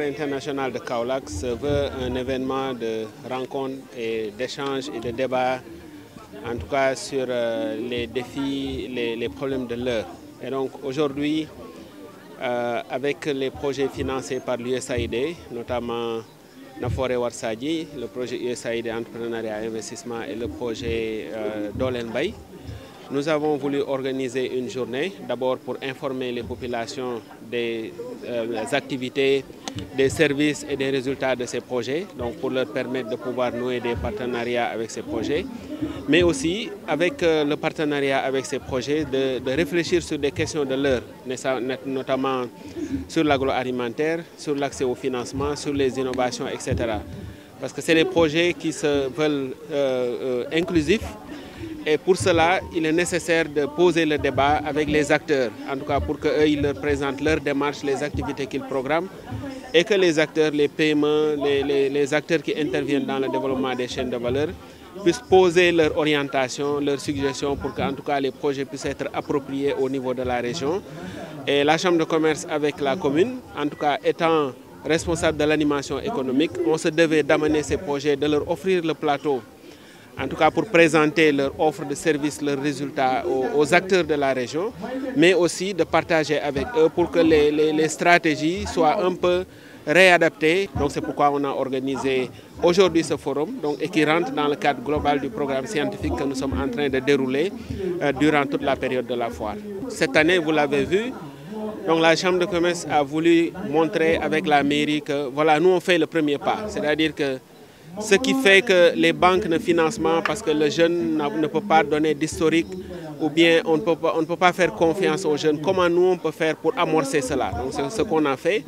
international de Kaolack se veut un événement de rencontre et d'échange et de débat, en tout cas sur les défis, les problèmes de l'heure. Et donc aujourd'hui, avec les projets financés par l'USAID, notamment Nafoore Warsadji, le projet USAID Entrepreneuriat et Investissement et le projet Dolen Bay, nous avons voulu organiser une journée, d'abord pour informer les populations des activités, des services et des résultats de ces projets, donc pour leur permettre de pouvoir nouer des partenariats avec ces projets, mais aussi avec le partenariat avec ces projets de réfléchir sur des questions de l'heure, notamment sur l'agroalimentaire, sur l'accès au financement, sur les innovations, etc. Parce que c'est des projets qui se veulent inclusifs. Et pour cela, il est nécessaire de poser le débat avec les acteurs, en tout cas pour qu'eux ils leur présentent leur démarche, les activités qu'ils programment, et que les acteurs, les PME, les acteurs qui interviennent dans le développement des chaînes de valeur puissent poser leur orientation, leurs suggestions pour qu'en tout cas les projets puissent être appropriés au niveau de la région. Et la Chambre de commerce avec la commune, en tout cas étant responsable de l'animation économique, on se devait d'amener ces projets, de leur offrir le plateau, en tout cas pour présenter leur offre de services, leurs résultats aux acteurs de la région, mais aussi de partager avec eux pour que les stratégies soient un peu réadaptées. Donc c'est pourquoi on a organisé aujourd'hui ce forum et qui rentre dans le cadre global du programme scientifique que nous sommes en train de dérouler durant toute la période de la foire. Cette année, vous l'avez vu, donc la Chambre de commerce a voulu montrer avec la mairie que voilà, nous on fait le premier pas, c'est-à-dire que ce qui fait que les banques ne financent pas parce que le jeune ne peut pas donner d'historique ou bien on ne peut pas faire confiance aux jeunes. Comment nous on peut faire pour amorcer cela? Donc c'est ce qu'on a fait.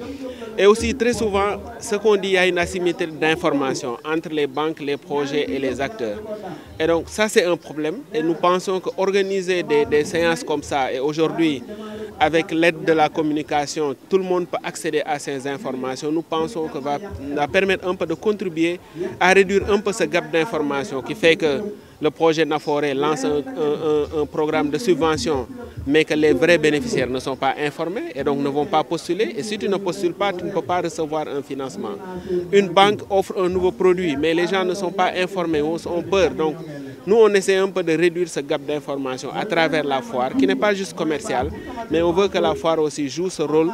Et aussi très souvent, ce qu'on dit, il y a une asymétrie d'information entre les banques, les projets et les acteurs. Et donc ça c'est un problème et nous pensons qu'organiser des séances comme ça et aujourd'hui, avec l'aide de la communication, tout le monde peut accéder à ces informations. Nous pensons que va permettre un peu de contribuer à réduire un peu ce gap d'information qui fait que le projet Nafoore lance un programme de subvention, mais que les vrais bénéficiaires ne sont pas informés et donc ne vont pas postuler. Et si tu ne postules pas, tu ne peux pas recevoir un financement. Une banque offre un nouveau produit, mais les gens ne sont pas informés, ont peur. Donc, nous, on essaie un peu de réduire ce gap d'information à travers la foire, qui n'est pas juste commerciale, mais on veut que la foire aussi joue ce rôle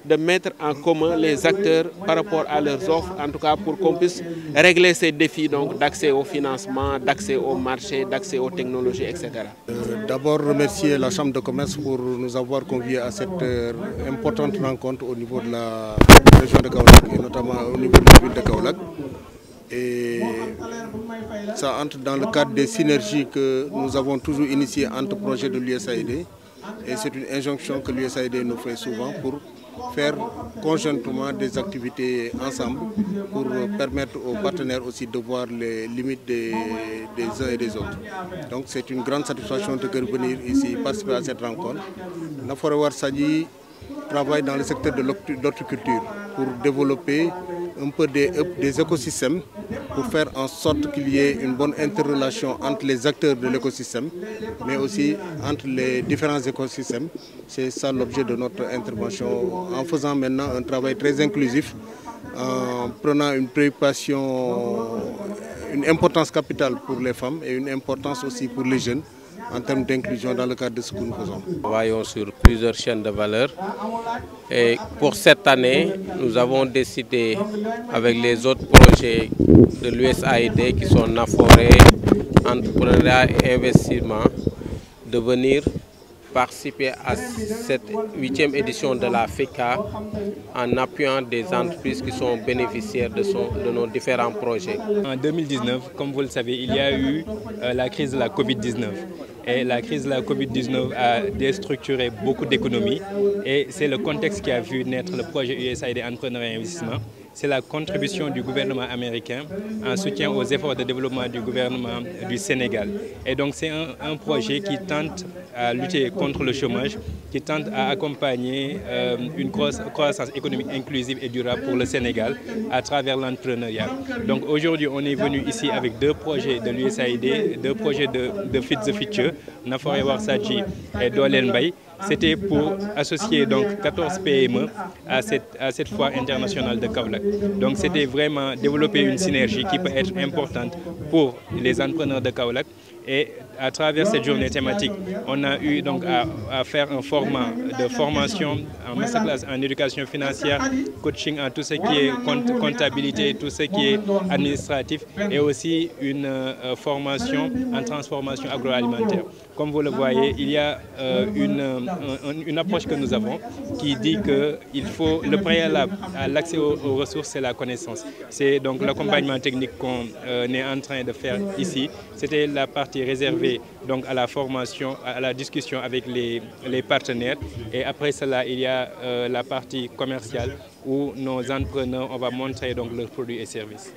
de mettre en commun les acteurs par rapport à leurs offres, en tout cas pour qu'on puisse régler ces défis d'accès au financement, d'accès au marché, d'accès aux technologies, etc. D'abord remercier la Chambre de commerce pour nous avoir conviés à cette importante rencontre au niveau de la région de Kaolack et notamment au niveau de la ville de Kaolack. Et ça entre dans le cadre des synergies que nous avons toujours initiées entre projets de l'USAID. Et c'est une injonction que l'USAID nous fait souvent pour faire conjointement des activités ensemble pour permettre aux partenaires aussi de voir les limites des uns et des autres. Donc c'est une grande satisfaction de venir ici participer à cette rencontre. Nafoore Warsadji travaille dans le secteur de l'horticulture pour développer un peu des écosystèmes pour faire en sorte qu'il y ait une bonne interrelation entre les acteurs de l'écosystème, mais aussi entre les différents écosystèmes. C'est ça l'objet de notre intervention, en faisant maintenant un travail très inclusif, en prenant une préoccupation, une importance capitale pour les femmes et une importance aussi pour les jeunes en termes d'inclusion dans le cadre de ce que nous faisons. Nous travaillons sur plusieurs chaînes de valeur et pour cette année, nous avons décidé avec les autres projets de l'USAID qui sont Nafoore, Entrepreneuriat et Investissement de venir participer à cette 8e édition de la FECA en appuyant des entreprises qui sont bénéficiaires de nos différents projets. En 2019, comme vous le savez, il y a eu la crise de la Covid-19. Et la crise de la Covid-19 a déstructuré beaucoup d'économies et c'est le contexte qui a vu naître le projet USAID Entrepreneuriat et Investissement. C'est la contribution du gouvernement américain en soutien aux efforts de développement du gouvernement du Sénégal. Et donc c'est un projet qui tente à lutter contre le chômage, qui tente à accompagner une croissance économique inclusive et durable pour le Sénégal à travers l'entrepreneuriat. Donc aujourd'hui, on est venu ici avec deux projets de l'USAID, deux projets de Feed the Future, Nafoore Warsadji et Dolen Bay, c'était pour associer donc 14 PME à cette foire internationale de Kaolack. Donc c'était vraiment développer une synergie qui peut être importante pour les entrepreneurs de Kaolack. Et à travers cette journée thématique, on a eu donc à faire un format de formation en masterclass en éducation financière, coaching en tout ce qui est comptabilité, tout ce qui est administratif et aussi une formation en transformation agroalimentaire. Comme vous le voyez, il y a une approche que nous avons qui dit que le préalable à l'accès aux ressources, c'est la connaissance. C'est donc l'accompagnement technique qu'on est en train de faire ici. C'était la partie réservée donc à la formation, à la discussion avec les partenaires. Et après cela, il y a la partie commerciale où nos entrepreneurs, on va montrer donc leurs produits et services.